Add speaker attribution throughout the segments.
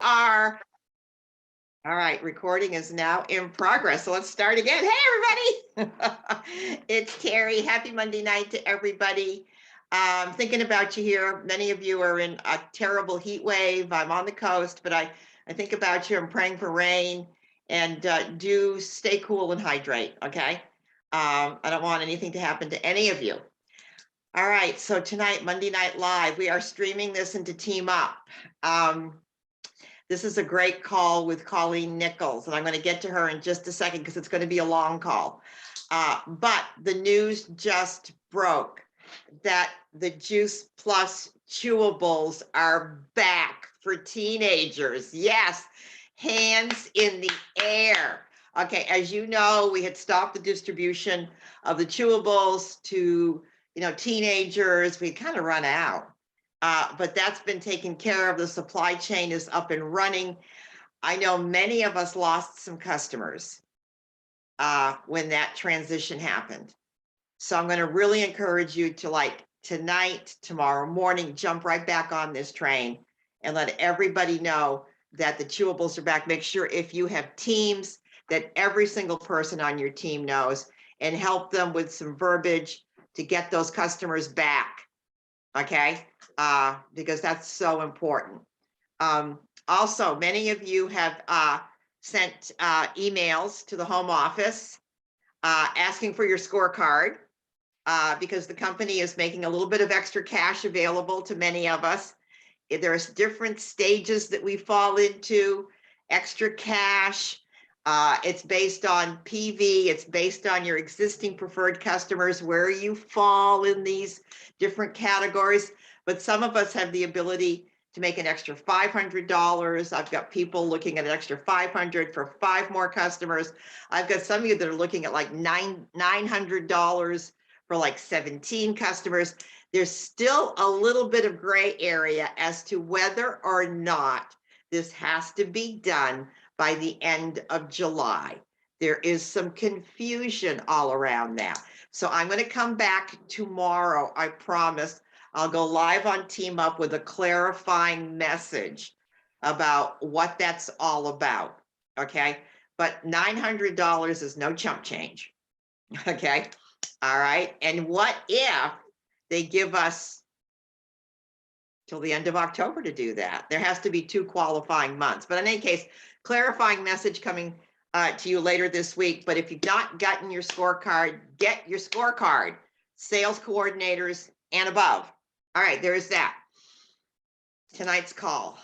Speaker 1: are. All right, recording is now in progress. So let's start again. Hey, everybody. It's Terry. Happy Monday night to everybody. Thinking about you here. Many of you are in a terrible heat wave. I'm on the coast, but I think about you. I'm praying for rain, and do stay cool and hydrate, okay? I don't want anything to happen to any of you. All right, so tonight, Monday Night Live, we are streaming this into Team Up. This is a great call with Colleen Nichols, and I'm going to get to her in just a second because it's going to be a long call. But the news just broke that the Juice Plus chewables are back for teenagers. Yes, hands in the air. Okay, as you know, we had stopped the distribution of the chewables to teenagers. We kind of run out. But that's been taken care of. The supply chain is up and running. I know many of us lost some customers when that transition happened. So I'm going to really encourage you to, like, tonight, tomorrow morning, jump right back on this train and let everybody know that the chewables are back. Make sure if you have teams that every single person on your team knows, and help them with some verbiage to get those customers back. Okay, because that's so important. Also, many of you have sent emails to the home office asking for your scorecard because the company is making a little bit of extra cash available to many of us. There's different stages that we fall into, extra cash. It's based on PV, it's based on your existing preferred customers, where you fall in these different categories. But some of us have the ability to make an extra $500. I've got people looking at an extra $500 for 5 more customers. I've got some of you that are looking at like $900 for like 17 customers. There's still a little bit of gray area as to whether or not this has to be done by the end of July. There is some confusion all around that. So I'm going to come back tomorrow. I promise. I'll go live on Team Up with a clarifying message about what that's all about. Okay. But $900 is no chump change. Okay. All right. And what if they give us till the end of October to do that? There has to be 2 qualifying months. But in any case, clarifying message coming to you later this week. But if you've not gotten your scorecard, get your scorecard. Sales coordinators and above. All right, there's that. Tonight's call,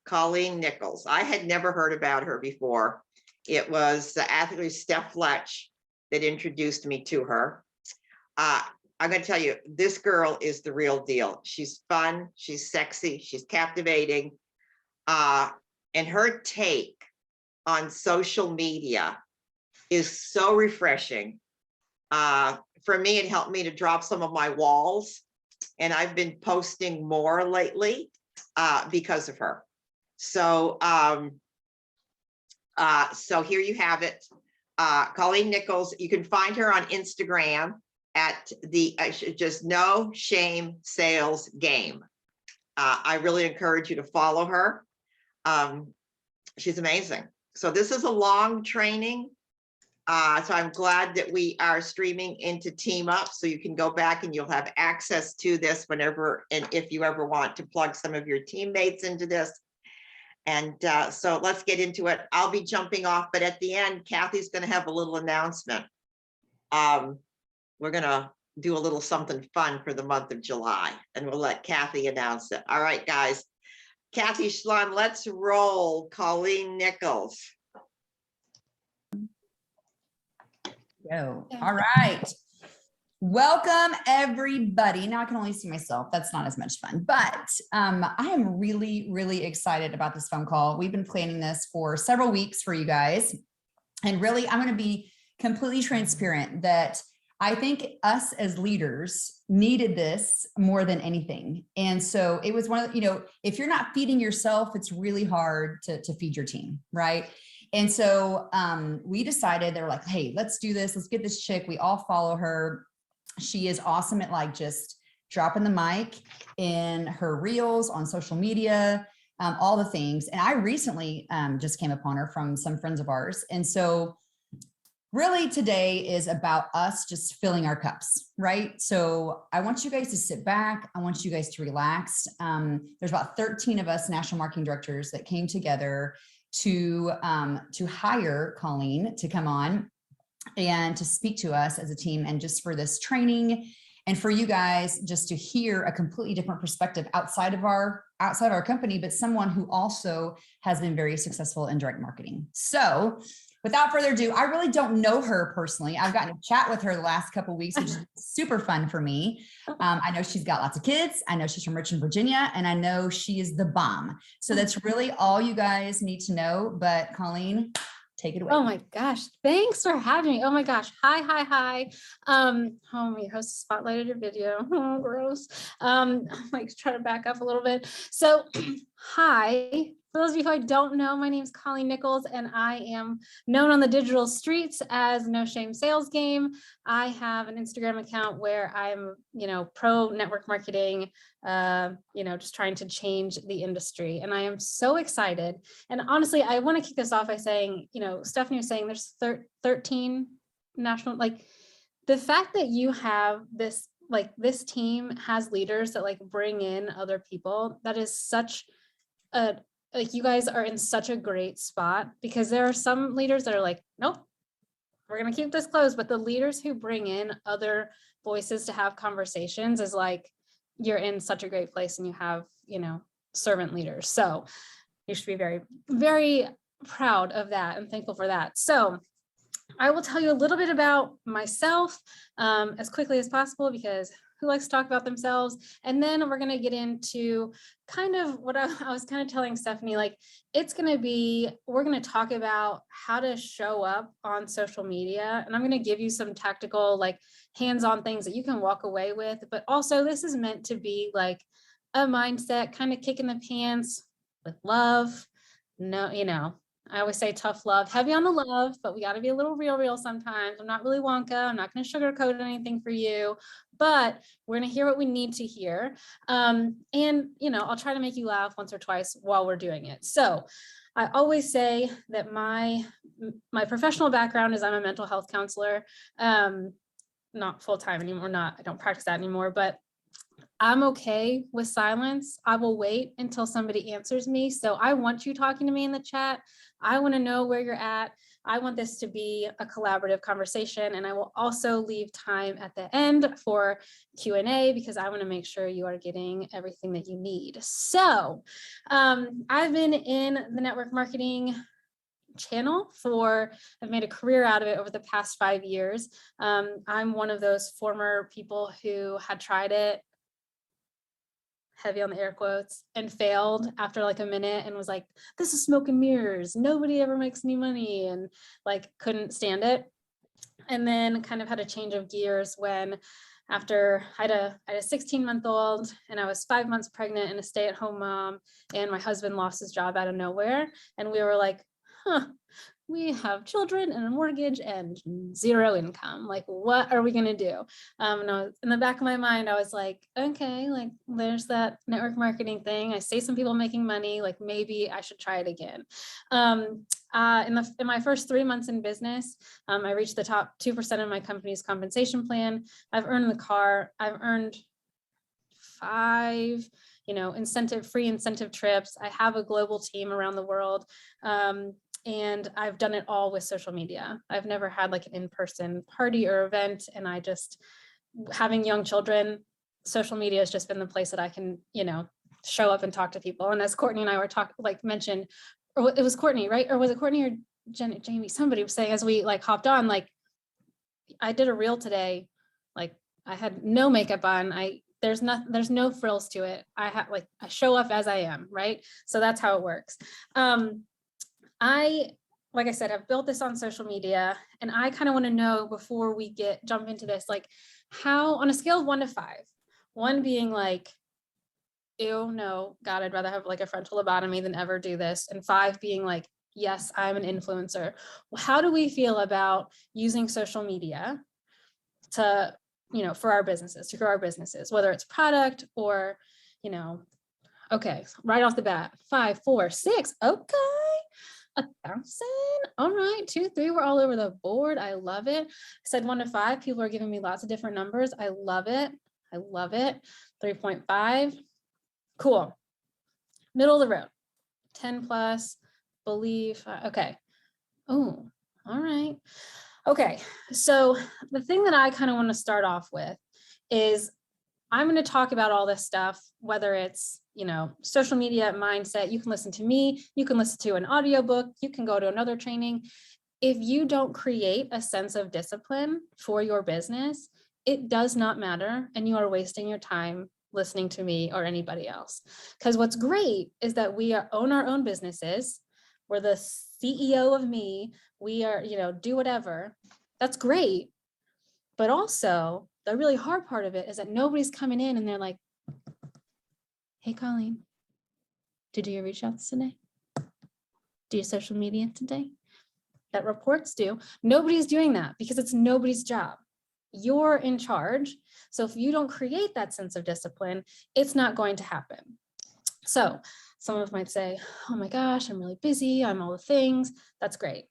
Speaker 1: Colleen Nichols. I had never heard about her before. It was actually Steph Fletch that introduced me to her. I'm going to tell you, this girl is the real deal. She's fun, she's sexy, she's captivating. And her take on social media is so refreshing. For me, it helped me to drop some of my walls, and I've been posting more lately because of her. So, so here you have it. Colleen Nichols. You can find her on Instagram at the just No Shame Sales Game. I really encourage you to follow her. She's amazing. So this is a long training. So I'm glad that we are streaming into Team Up, so you can go back and you'll have access to this whenever and if you ever want to plug some of your teammates into this. And so let's get into it. I'll be jumping off, but at the end, Kathy's going to have a little announcement. We're going to do a little something fun for the month of July, and we'll let Kathy announce it. All right, guys. Kathy Schlon, let's roll. Colleen Nichols.
Speaker 2: Go. All right. Welcome, everybody. Now I can only see myself. That's not as much fun, but I am really, really excited about this phone call. We've been planning this for several weeks for you guys. And really, I'm going to be completely transparent that I think us as leaders needed this more than anything. And so it was one of the, if you're not feeding yourself, it's really hard to feed your team, right? And so we decided, they were like, hey, let's do this. Let's get this chick. We all follow her. She is awesome at like just dropping the mic in her reels on social media. all the things. And I recently just came upon her from some friends of ours. And so really today is about us just filling our cups, right? So I want you guys to sit back. I want you guys to relax. There's about 13 of us national marketing directors that came together to hire Colleen to come on and to speak to us as a team, and just for this training, and for you guys just to hear a completely different perspective outside of our company, but someone who also has been very successful in direct marketing. So without further ado, I really don't know her personally. I've gotten to chat with her the last couple of weeks, which is super fun for me. I know she's got lots of kids. I know she's from Richmond, Virginia, and I know she is the bomb. So that's really all you guys need to know. But Colleen, take it away.
Speaker 3: Oh my gosh. Thanks for having me. Oh my gosh. Hi. Your host spotlighted your video. Oh, gross. Like try to back up a little bit. So hi. For those of you who I don't know, my name is Colleen Nichols, and I am known on the digital streets as No Shame Sales Game. I have an Instagram account where I'm, pro network marketing, just trying to change the industry. And I am so excited. And honestly, I want to kick this off by saying, Stephanie was saying there's 13 national, the fact that you have this, this team has leaders that bring in other people, that is such a, you guys are in such a great spot, because there are some leaders that are nope, we're going to keep this closed. But the leaders who bring in other voices to have conversations is you're in such a great place, and you have, servant leaders. So you should be very, very proud of that and thankful for that. So I will tell you a little bit about myself as quickly as possible, because who likes to talk about themselves? And then we're going to get into kind of what I was kind of telling Stephanie, we're going to talk about how to show up on social media. And I'm going to give you some tactical, hands-on things that you can walk away with. But also this is meant to be a mindset, kind of kick in the pants with love. No, I always say tough love, heavy on the love, but we got to be a little real sometimes. I'm not really Wonka. I'm not going to sugarcoat anything for you, but we're going to hear what we need to hear. And, I'll try to make you laugh once or twice while we're doing it. So I always say that my professional background is I'm a mental health counselor, not full-time anymore. I don't practice that anymore, but I'm okay with silence. I will wait until somebody answers me. So I want you talking to me in the chat. I want to know where you're at. I want this to be a collaborative conversation. And I will also leave time at the end for Q&A, because I want to make sure you are getting everything that you need. So I've been in the network marketing channel I've made a career out of it over the past 5 years. I'm one of those former people who had tried it, heavy on the air quotes, and failed after a minute and was like, this is smoke and mirrors. Nobody ever makes any money, and couldn't stand it. And then kind of had a change of gears when after I had a 16-month-old, and I was 5 months pregnant and a stay-at-home mom, and my husband lost his job out of nowhere. And we were like, we have children and a mortgage and zero income. What are we going to do? And in the back of my mind, I was like, okay, there's that network marketing thing. I see some people making money, maybe I should try it again. In my first 3 months in business, I reached the top 2% of my company's compensation plan. I've earned the car. I've earned 5, free incentive trips. I have a global team around the world. And I've done it all with social media. I've never had an in-person party or event. And having young children, social media has just been the place that I can, show up and talk to people. And as Courtney and I were mentioned, or it was Courtney, right? Or was it Courtney or Jamie? Somebody was saying as we hopped on, I did a reel today. I had no makeup on. There's no frills to it. I show up as I am, right? So that's how it works. Like I said, I've built this on social media, and I kind of want to know before we jump into this, how on a scale of 1 to 5, 1 being ew, no, God, I'd rather have a frontal lobotomy than ever do this. And 5 being yes, I'm an influencer. How do we feel about using social media to, for our businesses, to grow our businesses, whether it's product or, Okay, right off the bat, 5, 4, 6. Okay, 1,000. All right, 2, 3. We're all over the board. I love it. I said 1 to 5. People are giving me lots of different numbers. I love it. I love it. 3.5. Cool. Middle of the road. 10 plus. Believe. Okay. Oh, all right. Okay. So the thing that I kind of want to start off with is I'm going to talk about all this stuff, whether it's, social media, mindset. You can listen to me, you can listen to an audiobook, you can go to another training. If you don't create a sense of discipline for your business, it does not matter. And you are wasting your time listening to me or anybody else. Because what's great is that we own our own businesses. We're the CEO of me. We are, do whatever. That's great. But also, the really hard part of it is that nobody's coming in and they're like, hey, Colleen, did you reach out today? Do you social media today? That reports do. Nobody's doing that because it's nobody's job. You're in charge. So if you don't create that sense of discipline, it's not going to happen. So some of us might say, oh my gosh, I'm really busy. I'm all the things. That's great.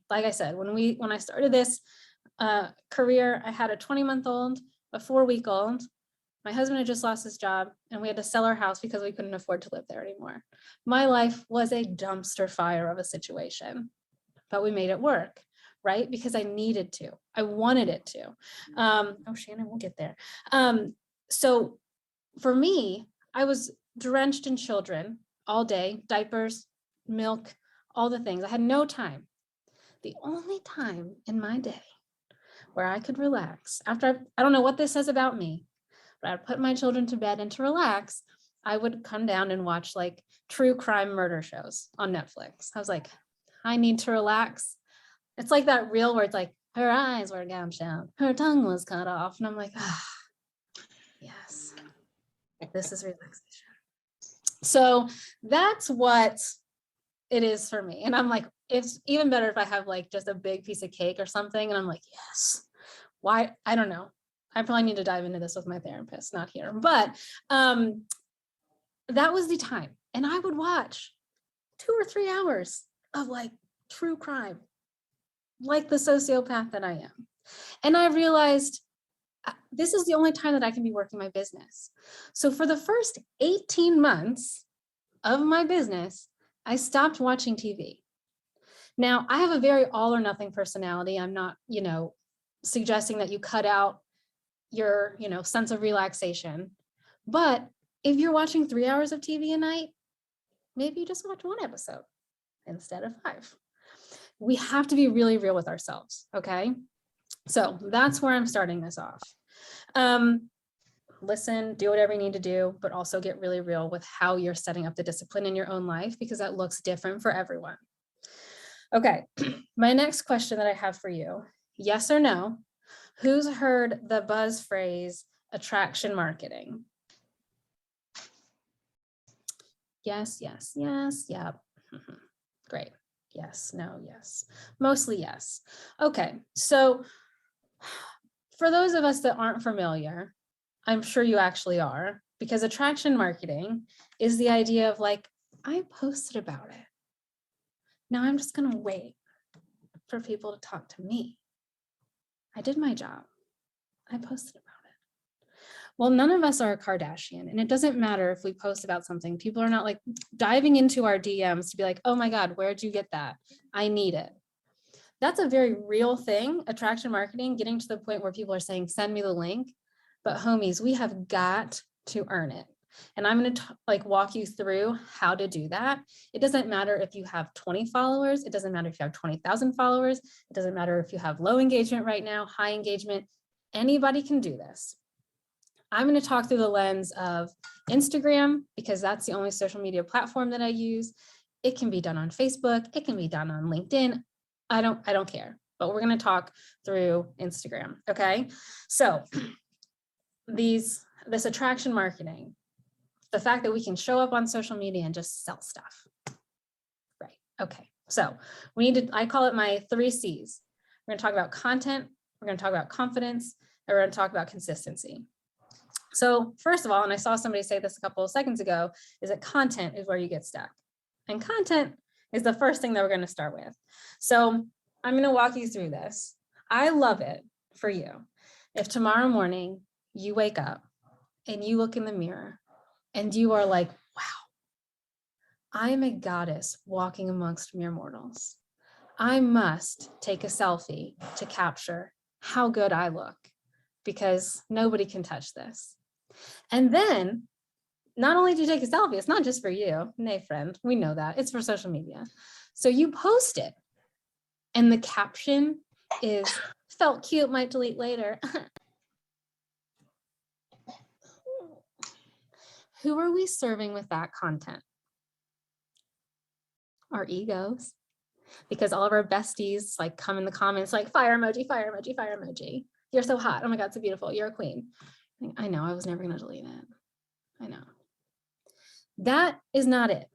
Speaker 3: Like I said, when I started this career, I had a 20-month-old, a 4-week-old. My husband had just lost his job and we had to sell our house because we couldn't afford to live there anymore. My life was a dumpster fire of a situation, but we made it work, right? Because I needed to, I wanted it to. Shannon, we'll get there. So for me, I was drenched in children all day, diapers, milk, all the things. I had no time. The only time in my day where I could relax after, I don't know what this says about me, but I'd put my children to bed and to relax, I would come down and watch like true crime murder shows on Netflix. I was like, I need to relax. It's like that reel where it's like, her eyes were gouged out, her tongue was cut off. And I'm like, yes, this is relaxation. So that's what it is for me. And I'm like, it's even better if I have like just a big piece of cake or something. And I'm like, yes, why? I don't know. I probably need to dive into this with my therapist, not here, but that was the time. And I would watch 2 or 3 hours of like true crime, like the sociopath that I am. And I realized this is the only time that I can be working my business. So for the first 18 months of my business, I stopped watching TV. Now, I have a very all or nothing personality. I'm not, suggesting that you cut out your, sense of relaxation. But if you're watching 3 hours of TV a night, maybe you just watch 1 episode instead of 5. We have to be really real with ourselves, okay? So that's where I'm starting this off. Listen, do whatever you need to do, but also get really real with how you're setting up the discipline in your own life, because that looks different for everyone. Okay, my next question that I have for you, yes or no, who's heard the buzz phrase attraction marketing? Yes, yes, yes, yep. Great. Yes, no, yes. Mostly yes. Okay, so for those of us that aren't familiar, I'm sure you actually are, because attraction marketing is the idea of like, I posted about it. Now I'm just going to wait for people to talk to me. I did my job. I posted about it. Well, none of us are a Kardashian, and it doesn't matter if we post about something. People are not like diving into our DMs to be like, oh my God, where'd you get that? I need it. That's a very real thing, attraction marketing, getting to the point where people are saying, send me the link. But homies, we have got to earn it. And I'm going to walk you through how to do that. It doesn't matter if you have 20 followers. It doesn't matter if you have 20,000 followers. It doesn't matter if you have low engagement right now, high engagement. Anybody can do this. I'm going to talk through the lens of Instagram, because that's the only social media platform that I use. It can be done on Facebook. It can be done on LinkedIn. I don't care, but we're going to talk through Instagram. Okay. So this attraction marketing, the fact that we can show up on social media and just sell stuff. Right. Okay. So I call it my 3 C's. We're going to talk about content. We're going to talk about confidence, and we're going to talk about consistency. So first of all, and I saw somebody say this a couple of seconds ago, is that content is where you get stuck. And content is the first thing that we're going to start with. So I'm going to walk you through this. I love it for you if tomorrow morning you wake up and you look in the mirror and you are like, wow, I'm a goddess walking amongst mere mortals. I must take a selfie to capture how good I look because nobody can touch this. And then not only do you take a selfie, it's not just for you. Nay, friend, we know that. It's for social media. So you post it. And the caption is, felt cute, might delete later. Who are we serving with that content? Our egos. Because all of our besties like come in the comments like fire emoji, fire emoji, fire emoji. You're so hot. Oh my God, so beautiful. You're a queen. I know, I was never going to delete it. I know. That is not it.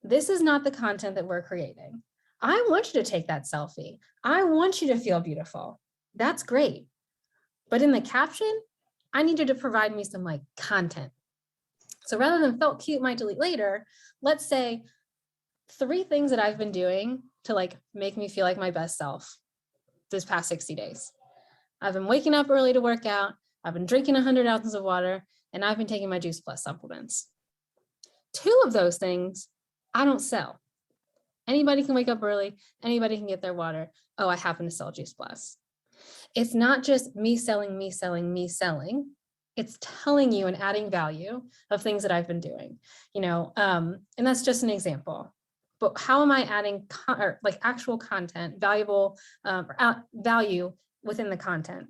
Speaker 3: This is not the content that we're creating. I want you to take that selfie. I want you to feel beautiful. That's great. But in the caption, I need you to provide me some like content. So rather than felt cute, might delete later, let's say 3 things that I've been doing to like make me feel like my best self this past 60 days. I've been waking up early to work out. I've been drinking 100 ounces of water, and I've been taking my Juice Plus supplements. 2 of those things I don't sell. Anybody can wake up early. Anybody can get their water. Oh, I happen to sell Juice Plus. It's not just me selling, me selling, me selling. It's telling you and adding value of things that I've been doing, and that's just an example. But how am I adding like actual content, valuable value within the content?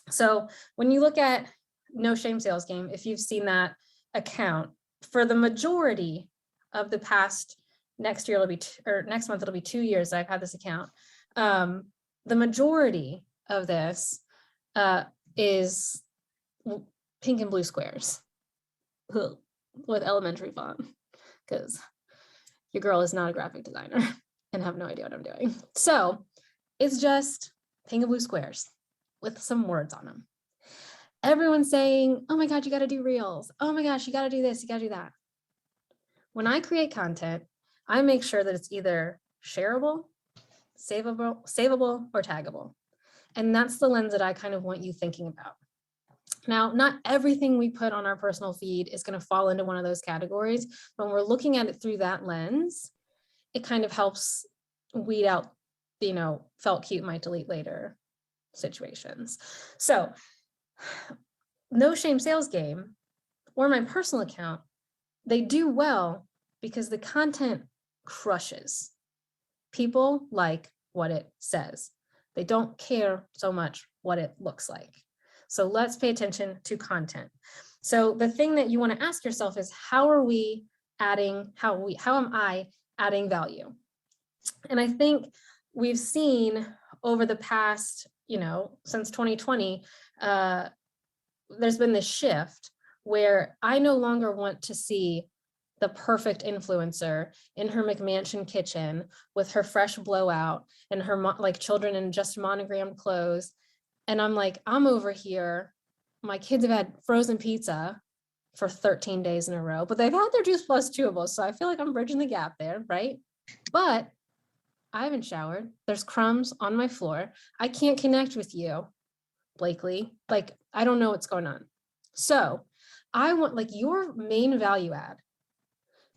Speaker 3: So when you look at No Shame Sales Game, if you've seen that account, for the majority of the past, next month it'll be 2 years that I've had this account. The majority of this is pink and blue squares with elementary font, because your girl is not a graphic designer and have no idea what I'm doing. So it's just pink and blue squares with some words on them. Everyone's saying, oh my God, you got to do reels. Oh my gosh, you got to do this, you got to do that. When I create content, I make sure that it's either shareable, savable, or taggable. And that's the lens that I kind of want you thinking about. Now, not everything we put on our personal feed is going to fall into one of those categories. But when we're looking at it through that lens, it kind of helps weed out, felt cute, might delete later situations. So No Shame Sales Game or my personal account, they do well because the content crushes. People like what it says. They don't care so much what it looks like. So let's pay attention to content. So the thing that you want to ask yourself is, how am I adding value? And I think we've seen over the past, since 2020, there's been this shift where I no longer want to see the perfect influencer in her McMansion kitchen with her fresh blowout and her children in just monogrammed clothes. And I'm like, I'm over here. My kids have had frozen pizza for 13 days in a row, but they've had their Juice Plus chewables. So I feel like I'm bridging the gap there, right? But I haven't showered. There's crumbs on my floor. I can't connect with you, Blakely. I don't know what's going on. So I want your main value add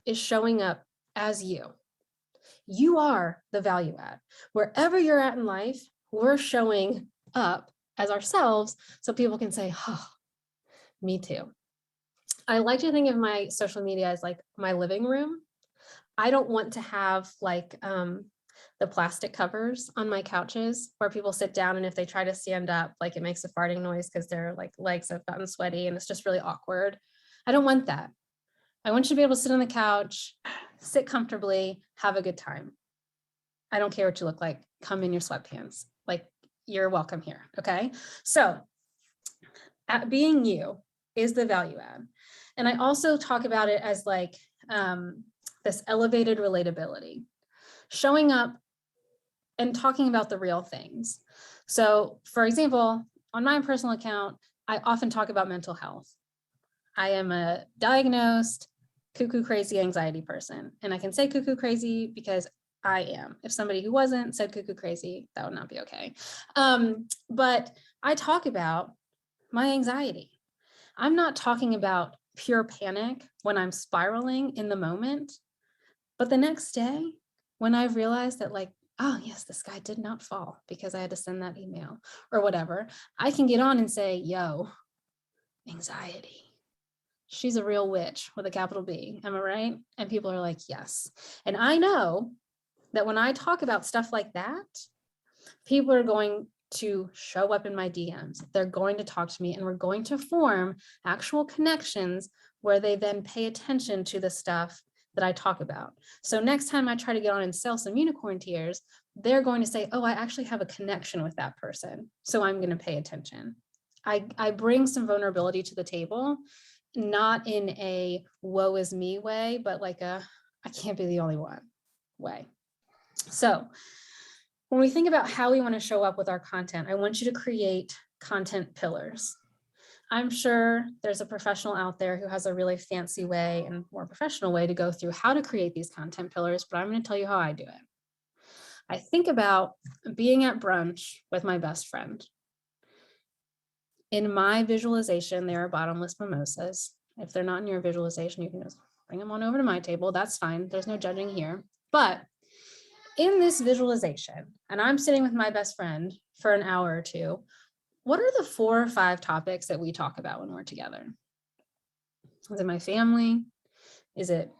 Speaker 3: is showing up as you. You are the value add. Wherever you're at in life, we're showing up as ourselves so people can say, oh, me too. I like to think of my social media as like my living room. I don't want to have the plastic covers on my couches where people sit down and if they try to stand up, it makes a farting noise because their legs have gotten sweaty and it's just really awkward. I don't want that. I want you to be able to sit on the couch, sit comfortably, have a good time. I don't care what you look like. Come in your sweatpants. You're welcome here. Okay. So being you is the value add. And I also talk about it as this elevated relatability, showing up and talking about the real things. So for example, on my personal account, I often talk about mental health. I am a diagnosed cuckoo crazy anxiety person. And I can say cuckoo crazy because I am. If somebody who wasn't said cuckoo crazy, that would not be okay. But I talk about my anxiety. I'm not talking about pure panic when I'm spiraling in the moment, but the next day when I've realized that like, oh yes, the sky did not fall because I had to send that email or whatever, I can get on and say, yo, anxiety. She's a real witch with a capital B. Am I right? And people are like, yes. And I know that when I talk about stuff like that, people are going to show up in my DMs. They're going to talk to me and we're going to form actual connections where they then pay attention to the stuff that I talk about. So next time I try to get on and sell some unicorn tears, they're going to say, oh, I actually have a connection with that person. So I'm going to pay attention. I bring some vulnerability to the table, not in a woe is me way, but like a, I can't be the only one way. So when we think about how we want to show up with our content, I want you to create content pillars. I'm sure there's a professional out there who has a really fancy way and more professional way to go through how to create these content pillars, but I'm going to tell you how I do it. I think about being at brunch with my best friend. In my visualization, there are bottomless mimosas. If they're not in your visualization, you can just bring them on over to my table. That's fine. There's no judging here. But in this visualization, and I'm sitting with my best friend for an hour or two, what are the 4 or 5 topics that we talk about when we're together? Is it my family? Is it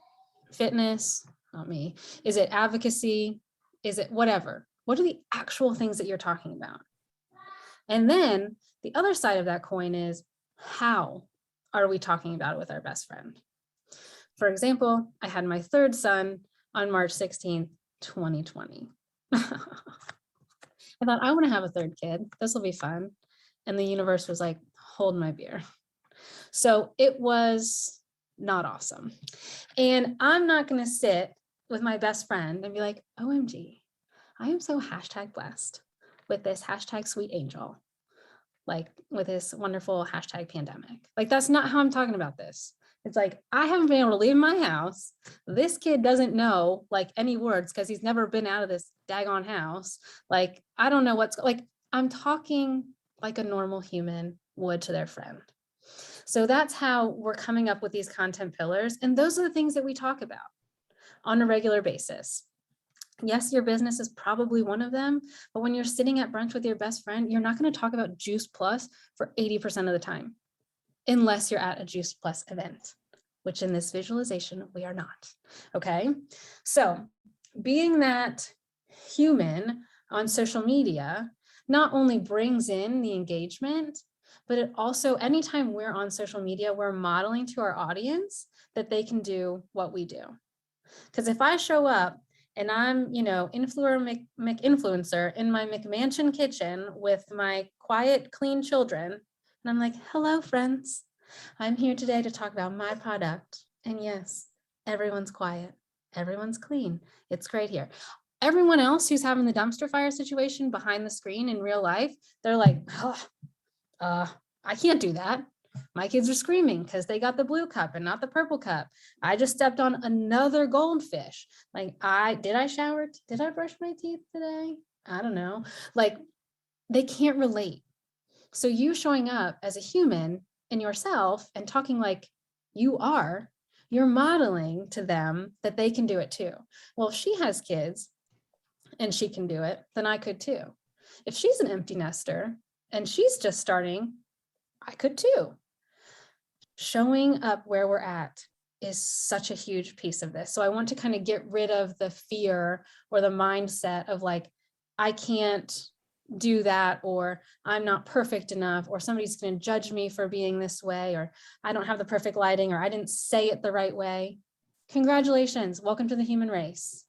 Speaker 3: fitness? Not me. Is it advocacy? Is it whatever? What are the actual things that you're talking about? And then the other side of that coin is, how are we talking about it with our best friend? For example, I had my 3rd son on March 16th, 2020. I thought, I want to have a 3rd kid. This will be fun. And the universe was like, hold my beer. So it was not awesome. And I'm not going to sit with my best friend and be like, OMG, I am so #blessed with this #sweet angel, like with this wonderful #pandemic. Like, that's not how I'm talking about this. It's like, I haven't been able to leave my house. This kid doesn't know like any words because he's never been out of this daggone house. Like, I don't know what's like, I'm talking like a normal human would to their friend. So that's how we're coming up with these content pillars. And those are the things that we talk about on a regular basis. Yes, your business is probably one of them, but when you're sitting at brunch with your best friend, you're not going to talk about Juice Plus for 80% of the time, unless you're at a Juice Plus event, which in this visualization, we are not. Okay. So being that human on social media not only brings in the engagement, but it also, anytime we're on social media, we're modeling to our audience that they can do what we do. Because if I show up and I'm, influencer in my McMansion kitchen with my quiet, clean children, and I'm like, hello, friends, I'm here today to talk about my product. And yes, everyone's quiet, everyone's clean. It's great here. Everyone else who's having the dumpster fire situation behind the screen in real life, they're like, I can't do that. My kids are screaming because they got the blue cup and not the purple cup. I just stepped on another goldfish. Like, did I shower? Did I brush my teeth today? I don't know. Like, they can't relate. So you showing up as a human in yourself and talking like you are, you're modeling to them that they can do it too. Well, if she has kids and she can do it, then I could too. If she's an empty nester and she's just starting, I could too. Showing up where we're at is such a huge piece of this. So I want to kind of get rid of the fear or the mindset of like, I can't do that, or I'm not perfect enough, or somebody's going to judge me for being this way, or I don't have the perfect lighting, or I didn't say it the right way. Congratulations. Welcome to the human race.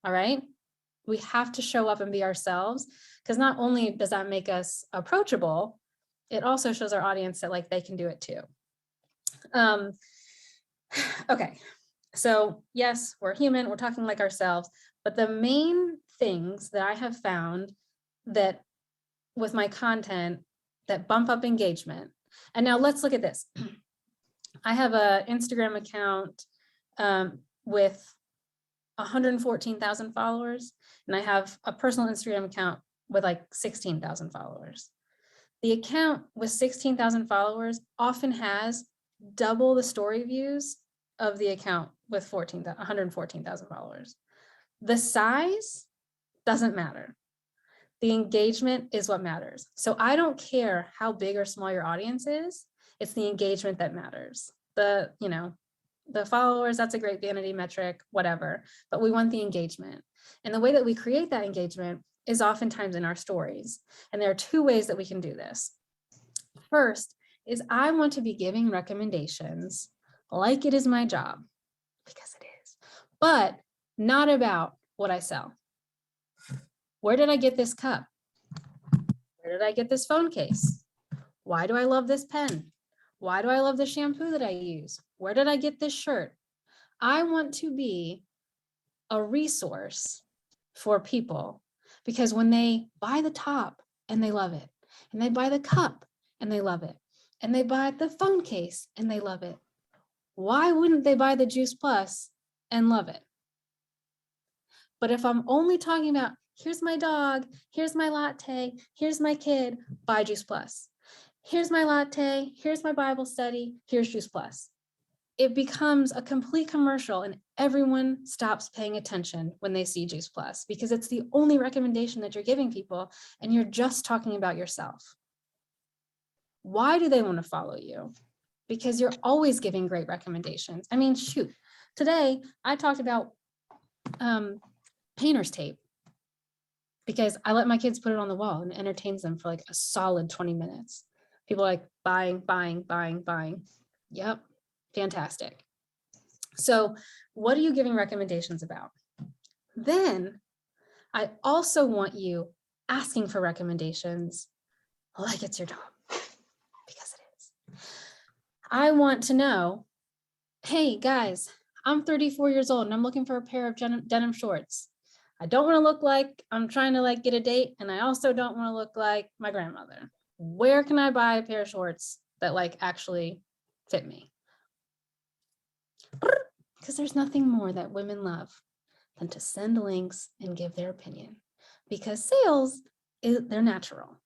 Speaker 3: All right. We have to show up and be ourselves, because not only does that make us approachable, it also shows our audience that like they can do it too. Okay. So yes, we're human, we're talking like ourselves, but the main things that I have found that with my content that bump up engagement. And now let's look at this. I have an Instagram account with 114,000 followers, and I have a personal Instagram account with like 16,000 followers. The account with 16,000 followers often has double the story views of the account with 114,000 followers. The size doesn't matter. The engagement is what matters. So I don't care how big or small your audience is. It's the engagement that matters. The followers, that's a great vanity metric, whatever, but we want the engagement. And the way that we create that engagement is oftentimes in our stories. And there are two ways that we can do this. First is I want to be giving recommendations like it is my job, because it is, but not about what I sell. Where did I get this cup? Where did I get this phone case? Why do I love this pen? Why do I love the shampoo that I use? Where did I get this shirt? I want to be a resource for people, because when they buy the top and they love it, and they buy the cup and they love it, and they buy the phone case and they love it, why wouldn't they buy the Juice Plus and love it? But if I'm only talking about, here's my dog, here's my latte, here's my kid, buy Juice Plus. Here's my latte, here's my Bible study, here's Juice Plus. It becomes a complete commercial, and everyone stops paying attention when they see Juice Plus, because it's the only recommendation that you're giving people, and you're just talking about yourself. Why do they want to follow you? Because you're always giving great recommendations. I mean, shoot, today I talked about painter's tape, because I let my kids put it on the wall and it entertains them for like a solid 20 minutes. People are like buying, buying, buying, buying. Yep, fantastic. So what are you giving recommendations about? Then I also want you asking for recommendations like it's your job, because it is. I want to know, hey guys, I'm 34 years old and I'm looking for a pair of denim shorts. I don't want to look like I'm trying to like get a date, and I also don't want to look like my grandmother. Where can I buy a pair of shorts that like actually fit me? Because there's nothing more that women love than to send links and give their opinion, because sales, they're natural.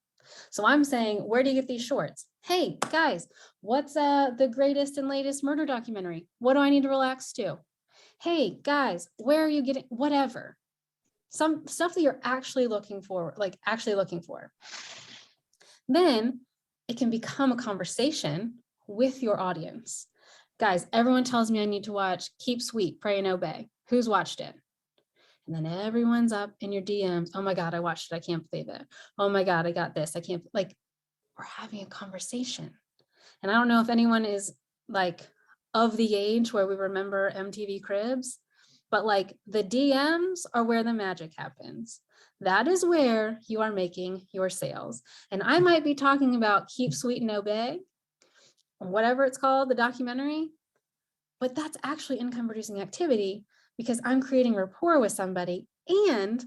Speaker 3: So I'm saying, where do you get these shorts? Hey guys, what's the greatest and latest murder documentary? What do I need to relax to? Hey guys, where are you getting whatever? Some stuff that you're actually looking for, Then it can become a conversation with your audience. Guys, everyone tells me I need to watch Keep Sweet, Pray and Obey. Who's watched it? And then everyone's up in your DMs. Oh my God, I watched it. I can't believe it. Oh my God, I got this. I can't, like, we're having a conversation. And I don't know if anyone is like of the age where we remember MTV Cribs, but like the DMs are where the magic happens. That is where you are making your sales. And I might be talking about Keep Sweet and Obey, whatever it's called, the documentary, but that's actually income producing activity, because I'm creating rapport with somebody, and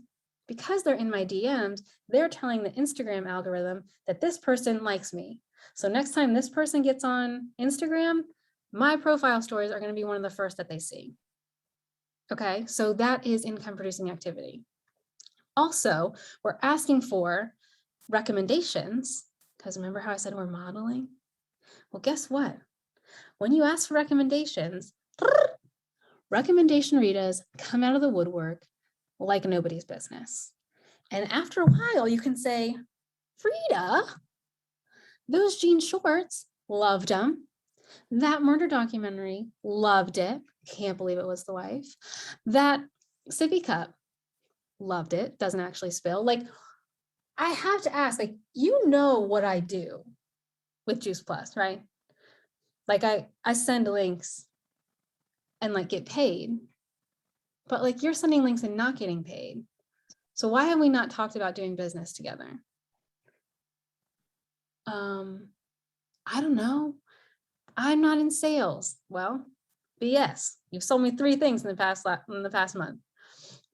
Speaker 3: because they're in my DMs, they're telling the Instagram algorithm that this person likes me. So next time this person gets on Instagram, my profile stories are going to be one of the first that they see. Okay, so that is income producing activity. Also, we're asking for recommendations, because remember how I said we're modeling? Well, guess what? When you ask for recommendations, recommendation Ritas come out of the woodwork like nobody's business. And after a while, you can say, Frida, those jean shorts, loved them. That murder documentary, loved it. Can't believe it was the wife. That sippy cup, loved it. Doesn't actually spill. Like, I have to ask, like, you know what I do with Juice Plus, right? Like I send links and like get paid, but like you're sending links and not getting paid. So why have we not talked about doing business together? I don't know. I'm not in sales. Well, BS. You've sold me 3 things in the past month.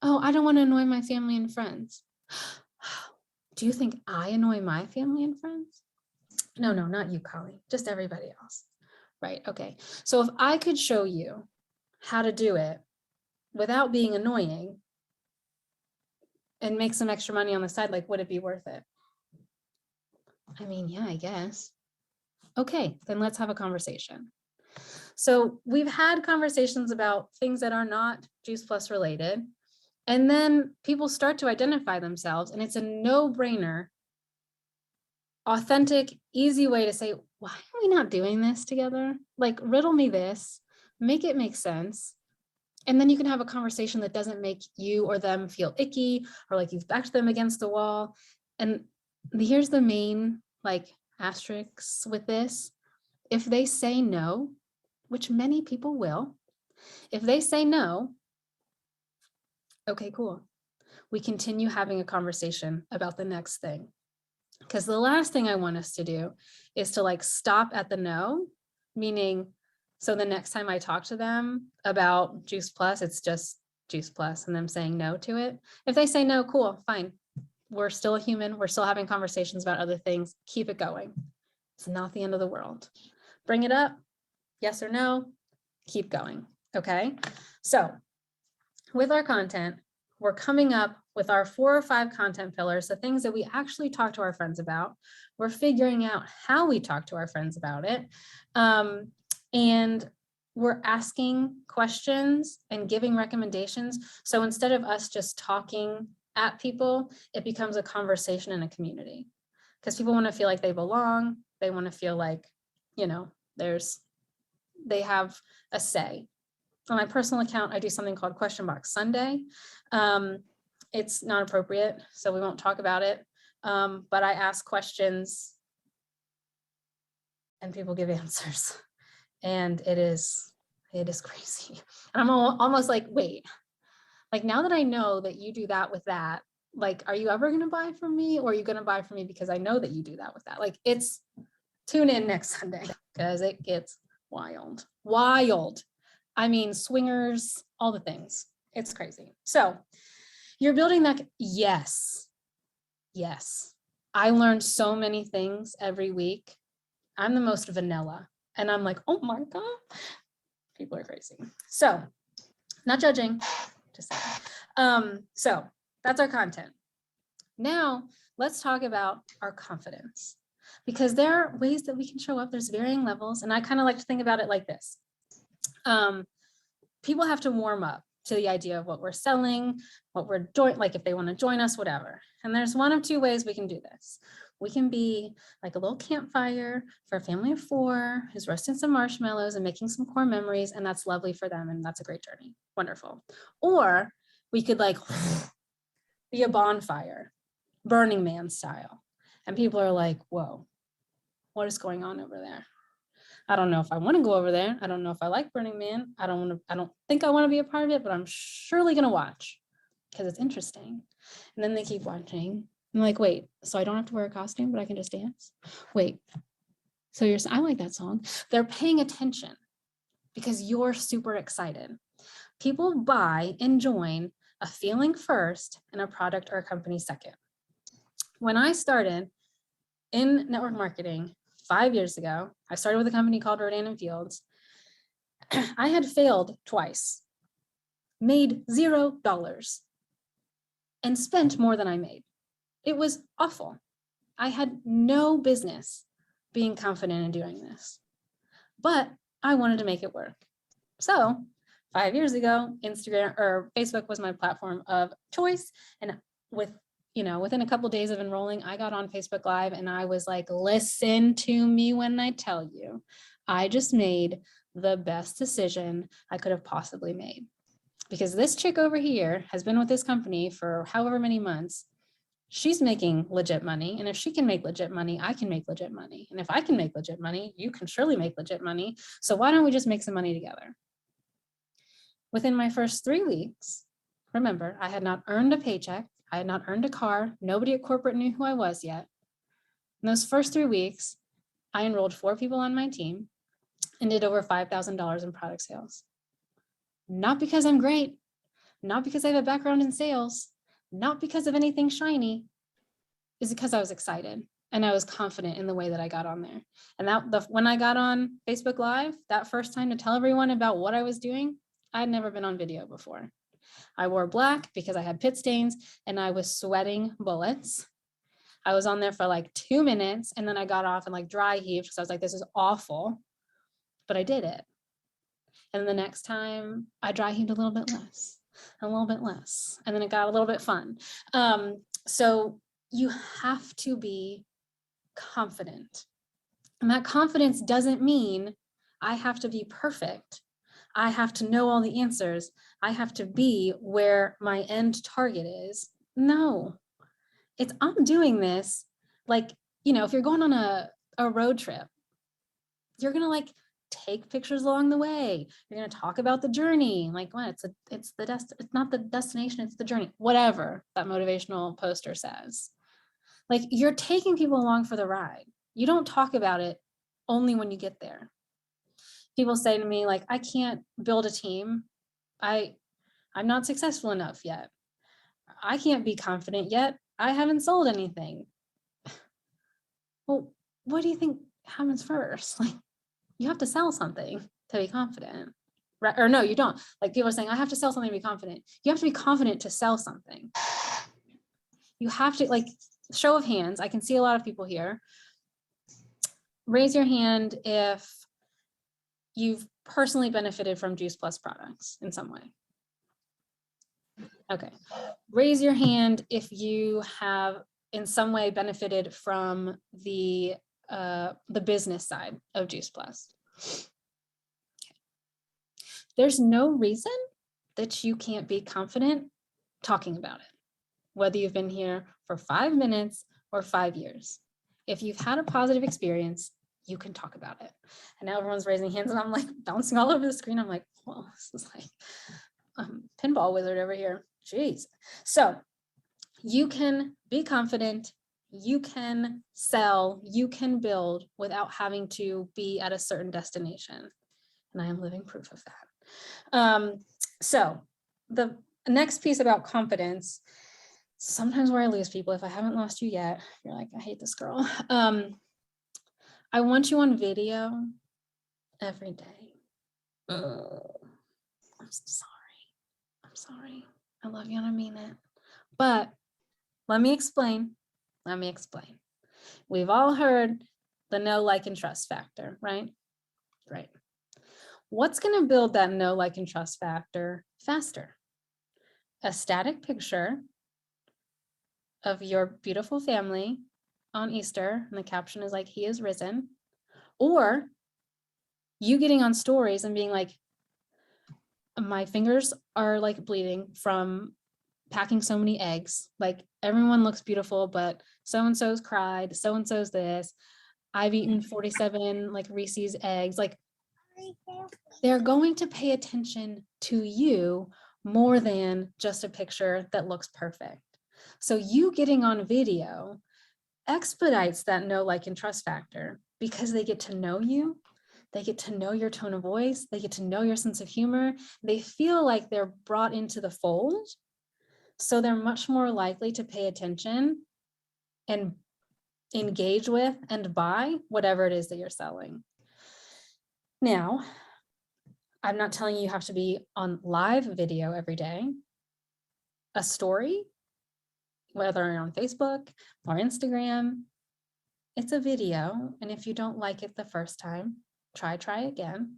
Speaker 3: Oh, I don't want to annoy my family and friends. Do you think I annoy my family and friends? No, not you, Colleen, just everybody else. right? Okay. So if I could show you how to do it without being annoying and make some extra money on the side, like, would it be worth it? I mean, yeah, I guess. Okay, then let's have a conversation. So we've had conversations about things that are not Juice Plus related. And then people start to identify themselves, and it's a no-brainer, authentic, easy way to say, why are we not doing this together? Like, riddle me this, make it make sense. And then you can have a conversation that doesn't make you or them feel icky or like you've backed them against the wall. And here's the main like asterisks with this. If they say no, which many people will, if they say no, okay, cool. We continue having a conversation about the next thing. Because the last thing I want us to do is to like stop at the no, meaning, so the next time I talk to them about Juice Plus, it's just Juice Plus and them saying no to it. If they say no, cool, fine. We're still a human. We're still having conversations about other things. Keep it going. It's not the end of the world. Bring it up, yes or no, keep going, okay? So with our content, we're coming up with our 4 or 5 content pillars, the things that we actually talk to our friends about. We're figuring out how we talk to our friends about it. And we're asking questions and giving recommendations. So instead of us just talking at people, it becomes a conversation in a community, because people want to feel like they belong. They want to feel like, you know, they have a say. On my personal account, I do something called Question Box Sunday. It's not appropriate, so we won't talk about it. But I ask questions and people give answers. And it is crazy. And I'm almost like, wait, like now that I know that you do that with that, like, are you ever going to buy from me, or are you going to buy from me because I know that you do that with that? Like, tune in next Sunday because it gets wild. I mean, swingers, all the things. It's crazy. So you're building that. Yes. I learn so many things every week. I'm the most vanilla. And I'm like, oh my God, people are crazy. So not judging, just saying. So that's our content. Now let's talk about our confidence, because there are ways that we can show up. There's varying levels. And I kind of like to think about it like this. People have to warm up to the idea of what we're selling, what we're doing, like if they want to join us, whatever. And there's one of 2 ways we can do this. We can be like a little campfire for a family of 4 who's roasting some marshmallows and making some core memories, and that's lovely for them, and that's a great journey. Wonderful. Or we could like be a bonfire, Burning Man style. And people are like, whoa, what is going on over there? I don't know if I want to go over there. I don't know if I like Burning Man. I don't think I want to be a part of it, but I'm surely going to watch because it's interesting. And then they keep watching. I'm like, wait, so I don't have to wear a costume, but I can just dance? Wait, so I like that song. They're paying attention because you're super excited. People buy and join a feeling first and a product or a company second. When I started in network marketing 5 years ago, I started with a company called Rodan & Fields. I had failed twice, made $0, and spent more than I made. It was awful. I had no business being confident in doing this, but I wanted to make it work. So 5 years ago, Instagram or Facebook was my platform of choice. And within a couple of days of enrolling, I got on Facebook Live and I was like, listen to me when I tell you, I just made the best decision I could have possibly made. Because this chick over here has been with this company for however many months. She's making legit money. And if she can make legit money, I can make legit money. And if I can make legit money, you can surely make legit money. So why don't we just make some money together? Within my first 3 weeks, remember, I had not earned a paycheck. I had not earned a car. Nobody at corporate knew who I was yet. In those first 3 weeks, I enrolled 4 people on my team and did over $5,000 in product sales. Not because I'm great, not because I have a background in sales, not because of anything shiny, is because I was excited And I was confident in the way that I got on there. And when I got on Facebook Live, that first time to tell everyone about what I was doing, I'd never been on video before. I wore black because I had pit stains and I was sweating bullets. I was on there for like 2 minutes and then I got off and like dry heaved because I was like, this is awful, but I did it. And the next time I dry heaved a little bit less, a little bit less, and then it got a little bit fun. So you have to be confident. And that confidence doesn't mean I have to be perfect. I have to know all the answers. I have to be where my end target is. No, I'm doing this like, if you're going on a road trip, you're going to like take pictures along the way. You're going to talk about the journey. Like, well, it's not the destination, it's the journey, whatever that motivational poster says. Like, you're taking people along for the ride. You don't talk about it only when you get there. People say to me, like, I can't build a team. I'm not successful enough yet. I can't be confident yet. I haven't sold anything. Well, what do you think happens first? Like, you have to sell something to be confident, right? Or no, you don't. Like, people are saying, I have to sell something to be confident. You have to be confident to sell something. You have to, like, show of hands. I can see a lot of people here. Raise your hand if you've personally benefited from Juice Plus products in some way. Okay. Raise your hand if you have in some way benefited from the business side of Juice Plus. There's no reason that you can't be confident talking about it, whether you've been here for 5 minutes or 5 years. If you've had a positive experience, you can talk about it. And now everyone's raising hands and I'm like bouncing all over the screen. I'm like, well, this is like pinball wizard over here. Jeez. So you can be confident, you can sell, you can build without having to be at a certain destination. And I am living proof of that. So the next piece about confidence, sometimes where I lose people, if I haven't lost you yet, you're like, I hate this girl. I want you on video every day. I'm sorry. I love you and I mean it. But let me explain. We've all heard the know, like, and trust factor, right? Right. What's going to build that know, like, and trust factor faster? A static picture of your beautiful family on Easter, and the caption is like, he is risen, or you getting on stories and being like, my fingers are like bleeding from packing so many eggs. Like, everyone looks beautiful, but so-and-so's cried, so-and-so's this. I've eaten 47 like Reese's eggs. Like, they're going to pay attention to you more than just a picture that looks perfect. So you getting on video expedites that know, like, and trust factor because they get to know you. They get to know your tone of voice. They get to know your sense of humor. They feel like they're brought into the fold. So they're much more likely to pay attention and engage with and buy whatever it is that you're selling. Now, I'm not telling you have to be on live video every day. A story, whether you're on Facebook or Instagram, it's a video. And if you don't like it the first time, try again.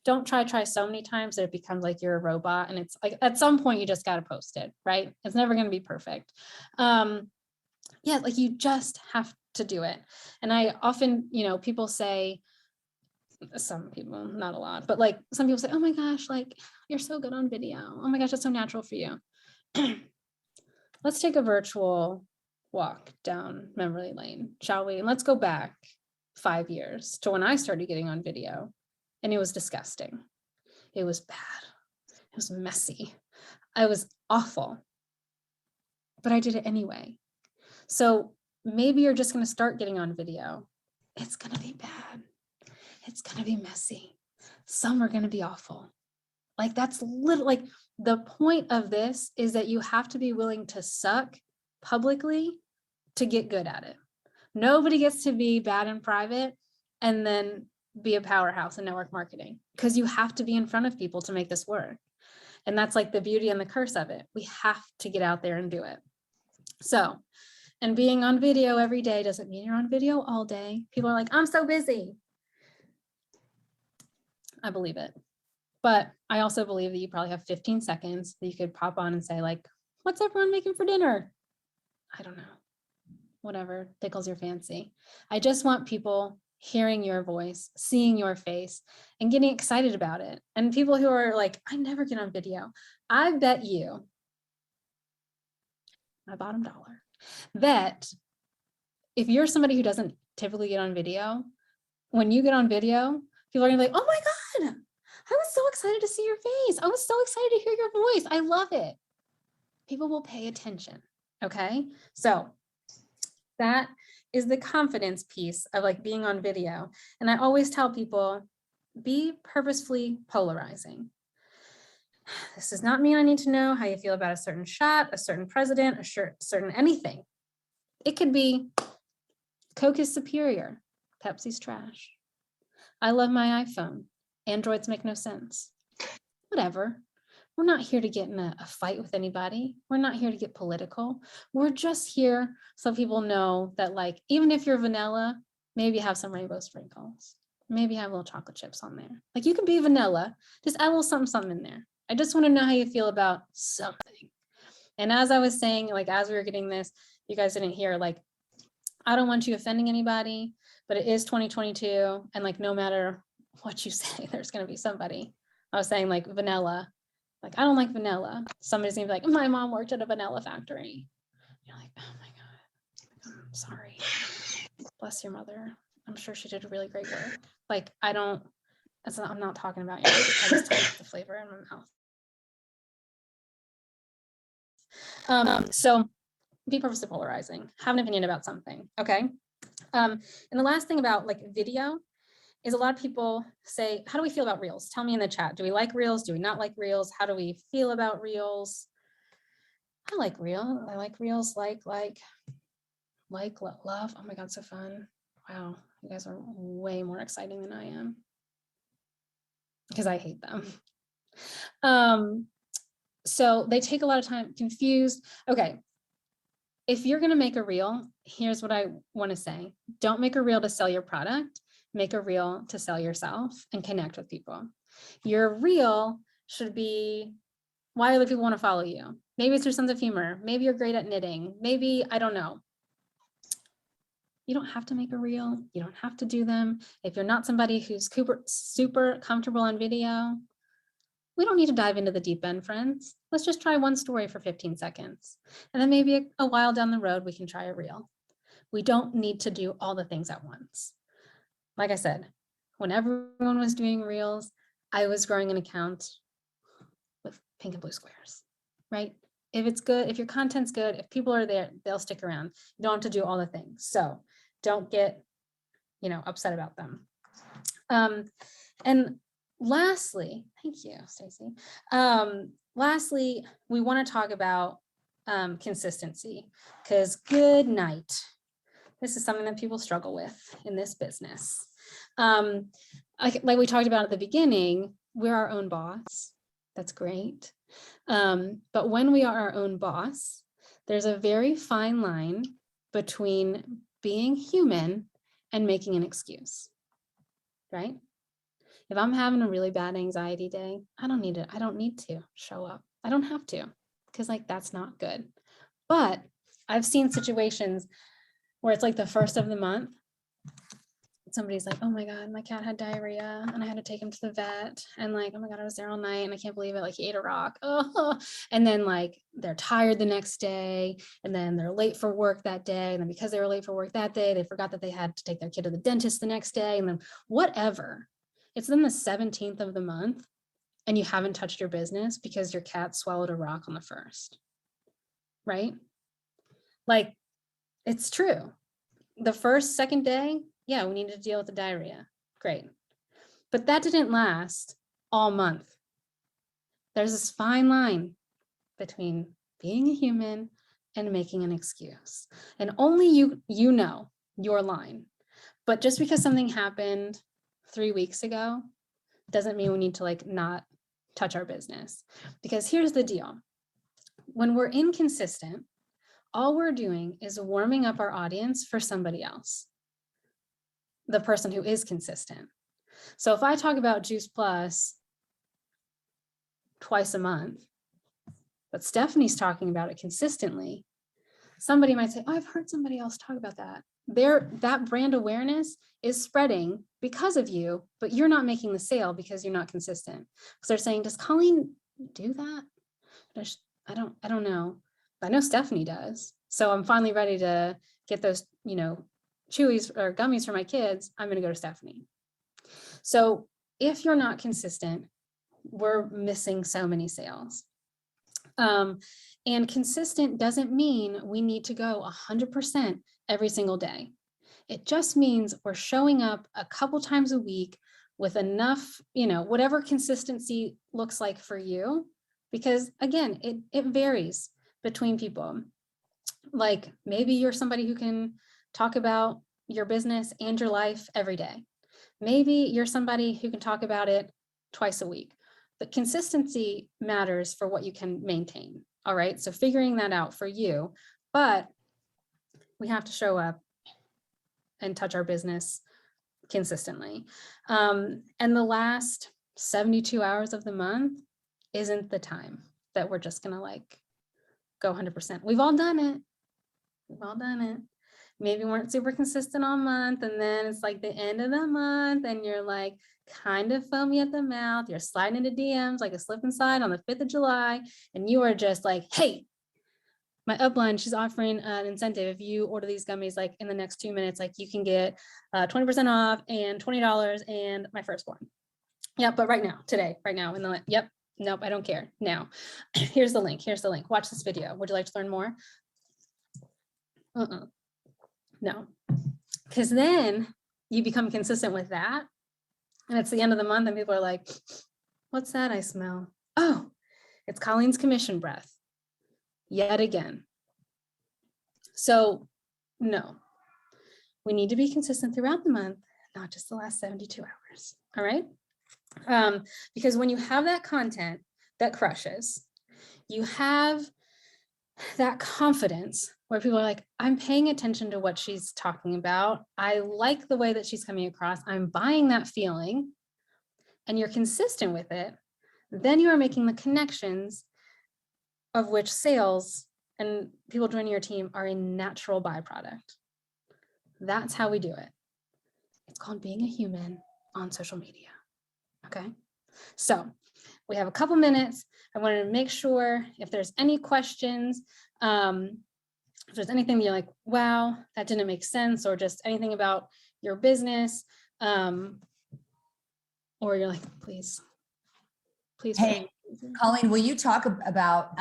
Speaker 3: Don't try so many times that it becomes like you're a robot. And it's like, at some point you just got to post it, right? It's never going to be perfect. Yeah, like, you just have to do it. And I often, people say, some people, not a lot, but like some people say, oh my gosh, like, you're so good on video. Oh my gosh, that's so natural for you. Let's take a virtual walk down memory lane, shall we? And let's go back 5 years to when I started getting on video, and it was disgusting. It was bad. It was messy. I was awful, but I did it anyway. So maybe you're just going to start getting on video. It's going to be bad. It's going to be messy. Some are going to be awful. Like, that's like the point of this is that you have to be willing to suck publicly to get good at it. Nobody gets to be bad in private and then be a powerhouse in network marketing, because you have to be in front of people to make this work. And that's like the beauty and the curse of it. We have to get out there and do it. So, and being on video every day doesn't mean you're on video all day. People are like, I'm so busy. I believe it. But I also believe that you probably have 15 seconds that you could pop on and say, like, what's everyone making for dinner? I don't know. Whatever tickles your fancy. I just want people hearing your voice, seeing your face, and getting excited about it. And people who are like, I never get on video. I bet you, my bottom dollar, that if you're somebody who doesn't typically get on video, when you get on video, people are gonna be like, oh my God, I was so excited to see your face. I was so excited to hear your voice. I love it. People will pay attention. Okay. So that is the confidence piece of like being on video. And I always tell people, be purposefully polarizing. This does not mean I need to know how you feel about a certain shot, a certain president, a certain anything. It could be Coke is superior, Pepsi's trash. I love my iPhone. Androids make no sense. Whatever. We're not here to get in a fight with anybody. We're not here to get political. We're just here so people know that, like, even if you're vanilla, maybe have some rainbow sprinkles. Maybe have little chocolate chips on there. Like, you can be vanilla, just add a little something in there. I just want to know how you feel about something. And as I was saying, like, as we were getting this, you guys didn't hear, like, I don't want you offending anybody, but it is 2022. And like, no matter what you say, there's going to be somebody. I was saying like vanilla, like, I don't like vanilla. Somebody's gonna be like, my mom worked at a vanilla factory. You're like, oh my God, I'm sorry. Bless your mother. I'm sure she did really great work. Like, I'm not talking about you. I just taste the flavor in my mouth. So be purposely polarizing, have an opinion about something, okay? And the last thing about like video is a lot of people say, how do we feel about reels? Tell me in the chat. Do we like reels? Do we not like reels? How do we feel about reels? I like reels. I like reels, love. Oh my God, so fun. Wow, you guys are way more exciting than I am because I hate them. So they take a lot of time, confused. Okay, if you're gonna make a reel, here's what I wanna say. Don't make a reel to sell your product. Make a reel to sell yourself and connect with people. Your reel should be why other people want to follow you. Maybe it's your sense of humor. Maybe you're great at knitting. Maybe, I don't know. You don't have to make a reel. You don't have to do them. If you're not somebody who's super comfortable on video, we don't need to dive into the deep end, friends. Let's just try one story for 15 seconds. And then maybe a while down the road, we can try a reel. We don't need to do all the things at once. Like I said, when everyone was doing reels, I was growing an account with pink and blue squares, right? If it's good, if your content's good, if people are there, they'll stick around. You don't have to do all the things. So don't get, upset about them. And lastly, thank you, Stacy. Lastly, we want to talk about consistency, because good night. This is something that people struggle with in this business. Like we talked about at the beginning, we're our own boss. That's great. But when we are our own boss, there's a very fine line between being human and making an excuse, right? If I'm having a really bad anxiety day, I don't need to show up. I don't have to, because like, that's not good. But I've seen situations where it's like the first of the month, somebody's like, oh my God, my cat had diarrhea and I had to take him to the vet. And like, oh my God, I was there all night and I can't believe it. Like, he ate a rock. Oh. And then like, they're tired the next day and then they're late for work that day. And then because they were late for work that day, they forgot that they had to take their kid to the dentist the next day. And then whatever. It's then the 17th of the month and you haven't touched your business because your cat swallowed a rock on the 1st, right? Like, it's true. The second day, yeah, we needed to deal with the diarrhea. Great. But that didn't last all month. There's this fine line between being a human and making an excuse. And only you know your line. But just because something happened 3 weeks ago doesn't mean we need to like not touch our business. Because here's the deal. When we're inconsistent, all we're doing is warming up our audience for somebody else, the person who is consistent. So if I talk about Juice Plus twice a month, but Stephanie's talking about it consistently, somebody might say, oh, I've heard somebody else talk about that. That brand awareness is spreading because of you, but you're not making the sale because you're not consistent. Because they're saying, does Colleen do that? I don't know. I know Stephanie does. So I'm finally ready to get those, chewies or gummies for my kids. I'm going to go to Stephanie. So if you're not consistent, we're missing so many sales. And consistent doesn't mean we need to go 100% every single day. It just means we're showing up a couple times a week with enough, whatever consistency looks like for you. Because again, it varies between people. Like maybe you're somebody who can talk about your business and your life every day. Maybe you're somebody who can talk about it twice a week. But consistency matters for what you can maintain. All right. So figuring that out for you, but we have to show up and touch our business consistently. And the last 72 hours of the month isn't the time that we're just going to like go 100%. We've all done it. Maybe weren't super consistent all month. And then it's like the end of the month and you're like kind of foamy at the mouth. You're sliding into DMs like a slip and slide on the 5th of July. And you are just like, hey, my upline, she's offering an incentive. If you order these gummies, like in the next 2 minutes, like you can get 20% off and $20 and my firstborn. Yeah, but right now, today, right now, yep. Nope, I don't care. Now, here's the link. Watch this video. Would you like to learn more? No, because then you become consistent with that. And it's the end of the month and people are like, what's that I smell? Oh, it's Colleen's commission breath. Yet again. So no, we need to be consistent throughout the month, not just the last 72 hours. All right. Because when you have that content that crushes, you have that confidence where people are like, I'm paying attention to what she's talking about. I like the way that she's coming across. I'm buying that feeling, and you're consistent with it. Then you are making the connections of which sales and people joining your team are a natural byproduct. That's how we do it. It's called being a human on social media. Okay. So we have a couple minutes. I wanted to make sure if there's any questions, if there's anything that you're like, wow, that didn't make sense, or just anything about your business, or you're like, please.
Speaker 2: Hey, Colleen, will you talk about,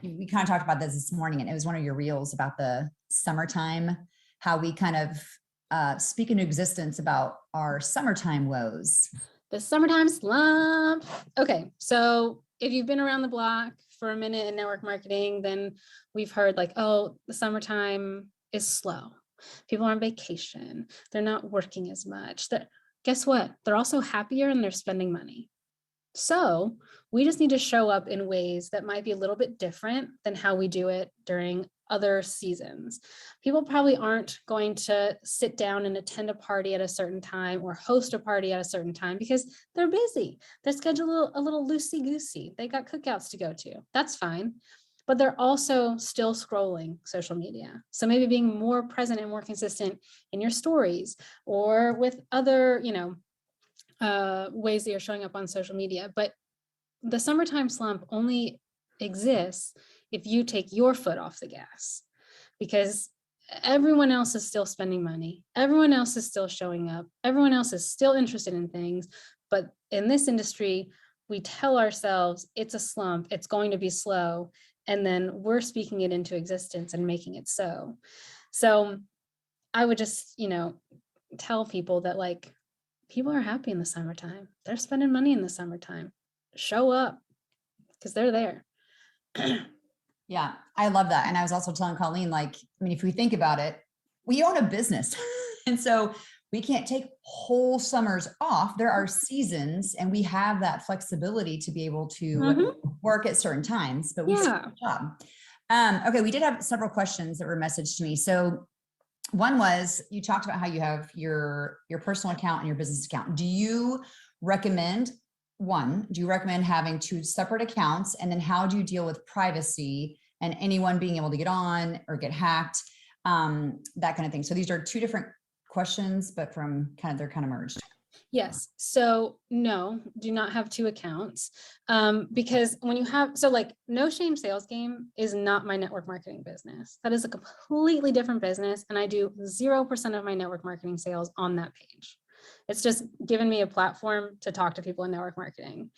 Speaker 2: we kind of talked about this morning, and it was one of your reels about the summertime, how we kind of speak into existence about our summertime woes.
Speaker 3: The summertime slump. Okay, so if you've been around the block for a minute in network marketing, then we've heard like, oh, the summertime is slow. People are on vacation. They're not working as much. Guess what? They're also happier and they're spending money. So we just need to show up in ways that might be a little bit different than how we do it during other seasons. People probably aren't going to sit down and attend a party at a certain time or host a party at a certain time because they're busy. Their schedule a little loosey-goosey. They got cookouts to go to. That's fine. But they're also still scrolling social media. So maybe being more present and more consistent in your stories or with other, ways that you're showing up on social media. But the summertime slump only exists if you take your foot off the gas, because everyone else is still spending money. Everyone else is still showing up. Everyone else is still interested in things. But in this industry, we tell ourselves it's a slump, it's going to be slow. And then we're speaking it into existence and making it so. So I would just, tell people that like, people are happy in the summertime. They're spending money in the summertime. Show up because they're there.
Speaker 2: Yeah, I love that. And I was also telling Colleen, like, I mean, if we think about it, we own a business. And so we can't take whole summers off. There are seasons and we have that flexibility to be able to work at certain times, but we still have a job. Okay, we did have several questions that were messaged to me. So one was, you talked about how you have your personal account and your business account. Do you recommend having two separate accounts? And then how do you deal with privacy and anyone being able to get on or get hacked, that kind of thing? So these are two different questions, but they're kind of merged.
Speaker 3: Yes. So no, do not have two accounts. Because when you have, so like No Shame Sales Game is not my network marketing business. That is a completely different business. And I do 0% of my network marketing sales on that page. It's just given me a platform to talk to people in network marketing.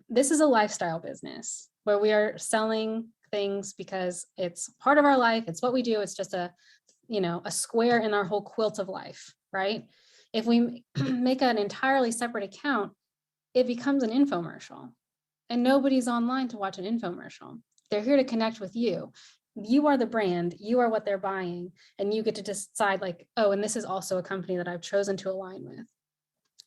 Speaker 3: This is a lifestyle business where we are selling things because it's part of our life. It's what we do. It's just a square in our whole quilt of life, right? If we make an entirely separate account, it becomes an infomercial, and nobody's online to watch an infomercial. They're here to connect with you. You are the brand, you are what they're buying, and you get to decide like, oh, and this is also a company that I've chosen to align with.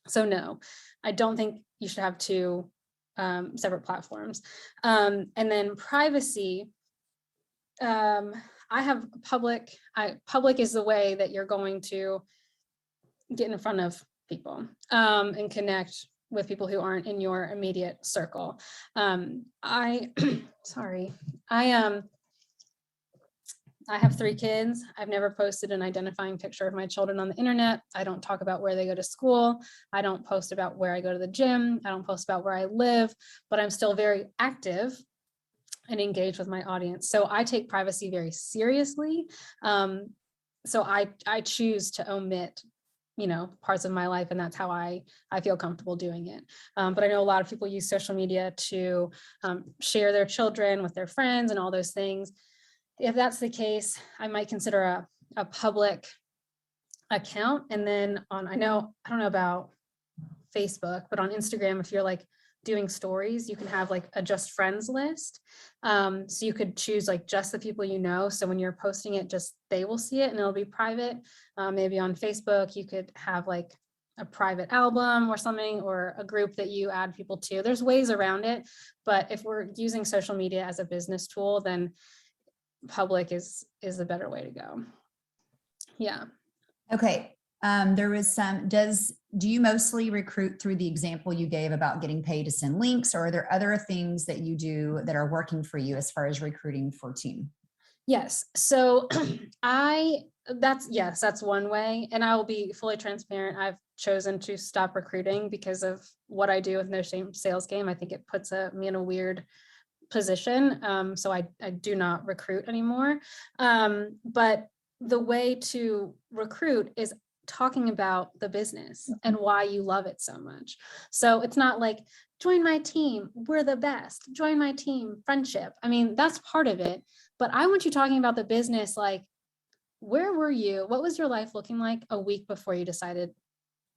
Speaker 3: So no, I don't think you should have two separate platforms. And then privacy, I have public. Public is the way that you're going to get in front of people and connect with people who aren't in your immediate circle. I have 3 kids. I've never posted an identifying picture of my children on the internet. I don't talk about where they go to school. I don't post about where I go to the gym. I don't post about where I live, but I'm still very active and engaged with my audience. So I take privacy very seriously. So I choose to omit parts of my life, and that's how I feel comfortable doing it. But I know a lot of people use social media to share their children with their friends and all those things. If that's the case, I might consider a public account. And then I don't know about Facebook, but on Instagram, if you're like doing stories, you can have like a just friends list. So you could choose like just the people you know. So when you're posting it, just they will see it and it'll be private. Maybe on Facebook, you could have like a private album or something, or a group that you add people to. There's ways around it. But if we're using social media as a business tool, then public is the better way to go. Yeah.
Speaker 2: Okay. There was do you mostly recruit through the example you gave about getting paid to send links, or are there other things that you do that are working for you as far as recruiting for team?
Speaker 3: Yes. So that's one way. And I will be fully transparent. I've chosen to stop recruiting because of what I do with No Shame Sales Game. I think it puts me in a weird position. So I do not recruit anymore. But the way to recruit is talking about the business and why you love it so much. So it's not like, join my team, we're the best, join my team, friendship. I mean, that's part of it, but I want you talking about the business. Like, where were you? What was your life looking like a week before you decided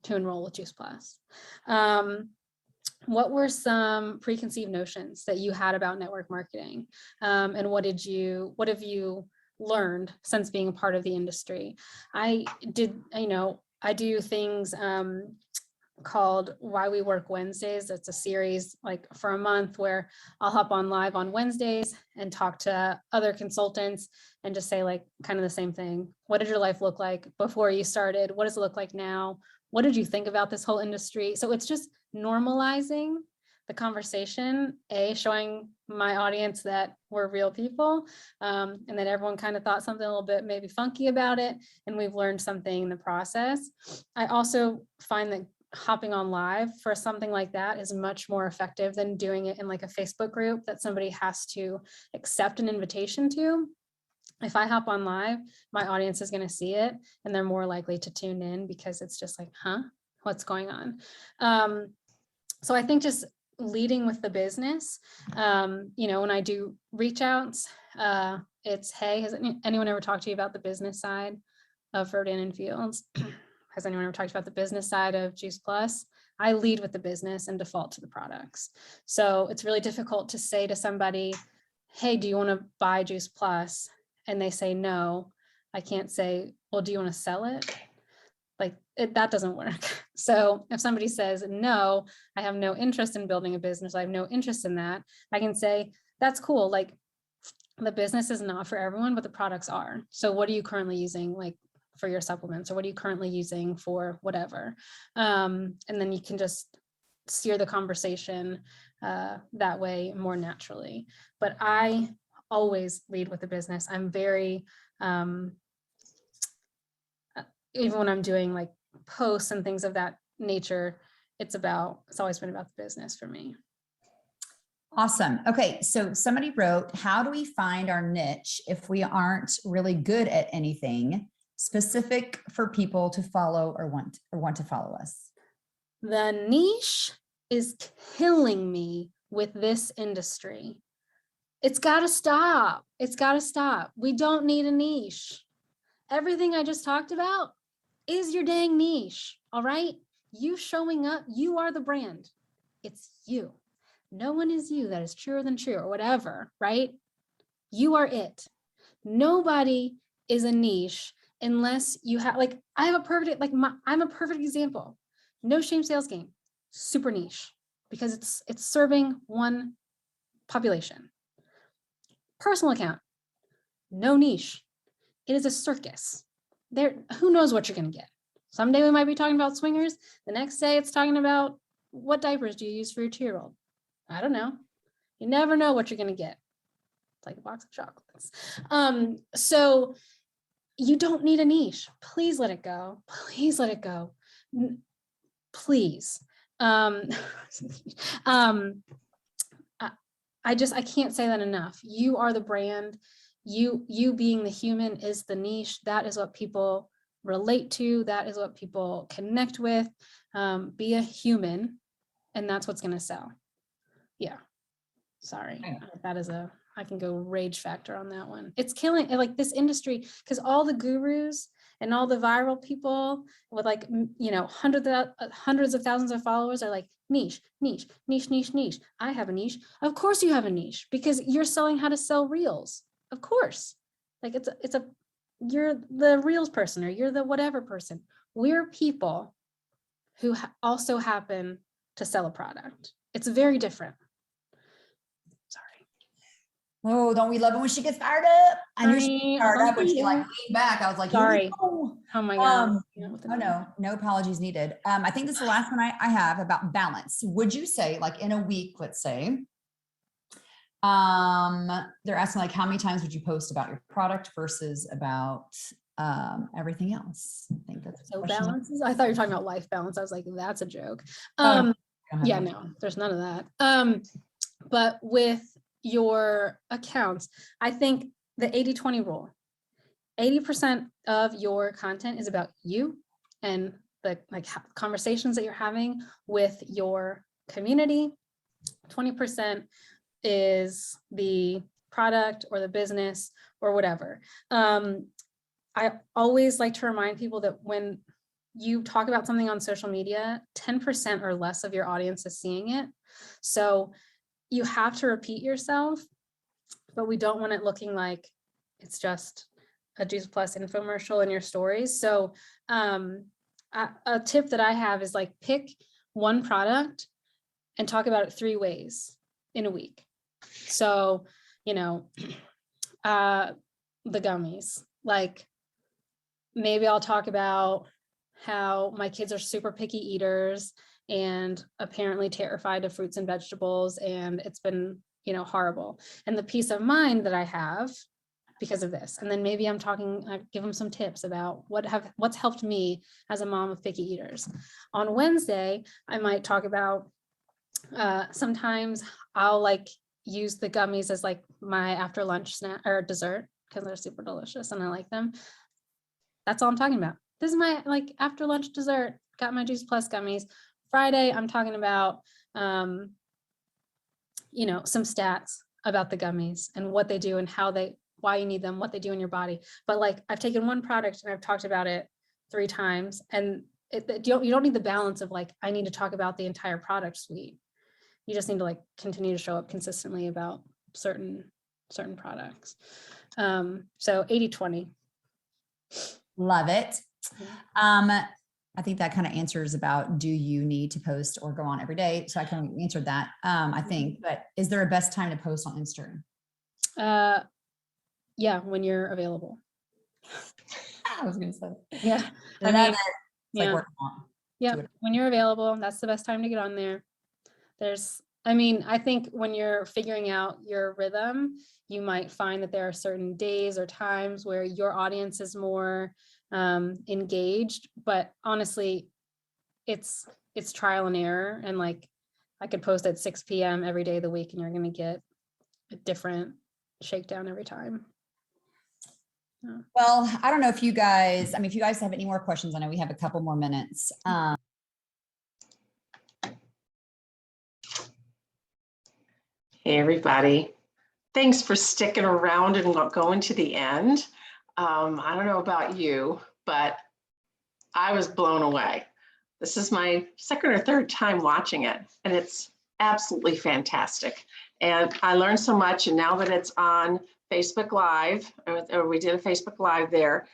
Speaker 3: to enroll with Juice Plus? What were some preconceived notions that you had about network marketing? And what have you learned since being a part of the industry? I do things called Why We Work Wednesdays. It's a series like for a month where I'll hop on live on Wednesdays and talk to other consultants and just say like kind of the same thing. What did your life look like before you started? What does it look like now? What did you think about this whole industry? So it's just normalizing the conversation, showing my audience that we're real people, and that everyone kind of thought something a little bit maybe funky about it, and we've learned something in the process. I also find that hopping on live for something like that is much more effective than doing it in like a Facebook group that somebody has to accept an invitation to. If I hop on live, my audience is going to see it and they're more likely to tune in because it's just like, what's going on? So I think just leading with the business, when I do reach outs, it's, hey, has anyone ever talked to you about the business side of Rodan and Fields? Has anyone ever talked about the business side of Juice Plus? I lead with the business and default to the products. So it's really difficult to say to somebody, hey, do you want to buy Juice Plus? And they say no. I can't say, well, do you want to sell it? Like that doesn't work. So if somebody says, no, I have no interest in building a business, I have no interest in that, I can say, that's cool. Like the business is not for everyone, but the products are. So what are you currently using like for your supplements, or what are you currently using for whatever? And then you can just steer the conversation that way more naturally. But I always lead with the business. I'm very, even when I'm doing like posts and things of that nature, it's always been about the business for me.
Speaker 2: Awesome. Okay. So somebody wrote, how do we find our niche if we aren't really good at anything specific for people to follow or want to follow us?
Speaker 3: The niche is killing me with this industry. It's got to stop. It's got to stop. We don't need a niche. Everything I just talked about is your dang niche. All right. You showing up, you are the brand. It's you. No one is you. That is truer than true, or whatever, right? You are it. Nobody is a niche unless you have, like, I have a perfect, like, I'm a perfect example. No Shame Sales Game, super niche, because it's serving one population. Personal account, no niche. It is a circus. There, who knows what you're going to get? Someday we might be talking about swingers. The next day it's talking about what diapers do you use for your 2-year-old? I don't know. You never know what you're going to get. It's like a box of chocolates. So you don't need a niche. Please let it go. Please let it go. Please. I can't say that enough. You are the brand. You being the human is the niche. That is what people relate to. That is what people connect with. Be a human, and that's what's going to sell. Yeah. Sorry. That is I can go rage factor on that one. It's killing like this industry, because all the gurus and all the viral people with like, hundreds of thousands of followers are like niche, niche, niche, niche, niche. I have a niche. Of course you have a niche, because you're selling how to sell reels. Of course. Like you're the reels person, or you're the whatever person. We're people who also happen to sell a product. It's very different.
Speaker 2: Oh, don't we love it when she gets fired up? I knew she was fired up when she like leaned back. I was like,
Speaker 3: sorry. Oh my God.
Speaker 2: Oh no apologies needed. I think this is the last one I have about balance. Would you say, like in a week, let's say, they're asking like, how many times would you post about your product versus about everything else? I think that's
Speaker 3: so balances. I thought you were talking about life balance. I was like, that's a joke. Yeah, no, there's none of that. But with your accounts, I think the 80-20 rule, 80% of your content is about you and the like conversations that you're having with your community. 20% is the product or the business or whatever. I always like to remind people that when you talk about something on social media, 10% or less of your audience is seeing it. So you have to repeat yourself, but we don't want it looking like it's just a Juice Plus infomercial in your stories. So a tip that I have is like pick one product and talk about it 3 ways in a week. So, the gummies, like maybe I'll talk about how my kids are super picky eaters and apparently terrified of fruits and vegetables, and it's been, horrible. And the peace of mind that I have because of this. And then maybe I give them some tips about what's helped me as a mom of picky eaters. On Wednesday, I might talk about, sometimes I'll like use the gummies as like my after lunch snack or dessert, because they're super delicious and I like them. That's all I'm talking about. This is my like after lunch dessert. Got my Juice Plus gummies. Friday, I'm talking about, some stats about the gummies and what they do and why you need them, what they do in your body. But like, I've taken one product and I've talked about it 3 times, and you don't need the balance of like, I need to talk about the entire product suite. You just need to like continue to show up consistently about certain products. So 80-20.
Speaker 2: Love it.
Speaker 3: Yeah.
Speaker 2: I think that kind of answers about, do you need to post or go on every day? So I kind of answered that, I think, but is there a best time to post on Instagram?
Speaker 3: Yeah, when you're available.
Speaker 2: I was going to say.
Speaker 3: Yeah.
Speaker 2: I mean, like
Speaker 3: yeah, when you're available, that's the best time to get on there. I think when you're figuring out your rhythm, you might find that there are certain days or times where your audience is more engaged, but honestly, it's trial and error. And like, I could post at 6 p.m. every day of the week and you're going to get a different shakedown every time.
Speaker 2: Well, I don't know if you guys, if you guys have any more questions, I know we have a couple more minutes.
Speaker 4: Hey, everybody. Thanks for sticking around and going to the end. I don't know about you, but I was blown away. This is my second or third time watching it, and it's absolutely fantastic. And I learned so much, and now that it's on Facebook Live, or we did a Facebook Live there,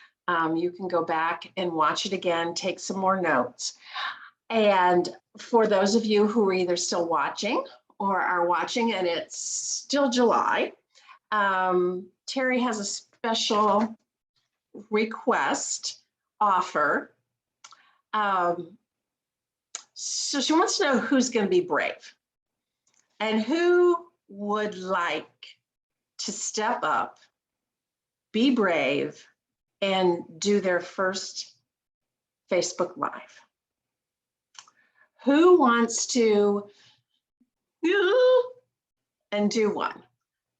Speaker 4: you can go back and watch it again, take some more notes. And for those of you who are either still watching or are watching and it's still July, Terry has a special request offer. So she wants to know who's going to be brave and who would like to step up, be brave, and do their first Facebook Live. Who wants to and do one?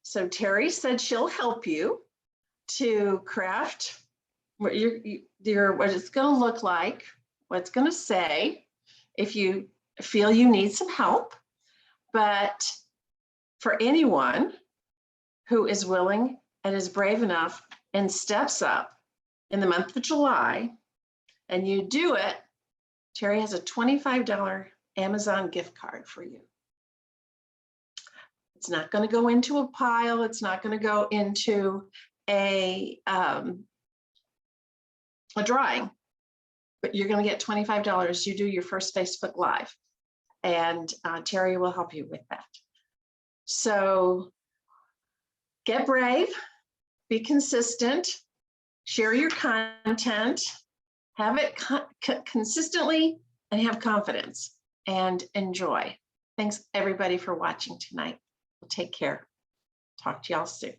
Speaker 4: So Terry said she'll help you to craft what what it's going to look like, what it's going to say, if you feel you need some help. But for anyone who is willing and is brave enough and steps up in the month of July, and you do it, Terry has a $25 Amazon gift card for you. It's not going to go into a pile. It's not going to go into a drawing, but you're going to get $25. You do your first Facebook Live, and Terry will help you with that. So get brave, be consistent, share your content, have it consistently, and have confidence, and enjoy. Thanks everybody for watching tonight. Take care. Talk to y'all soon.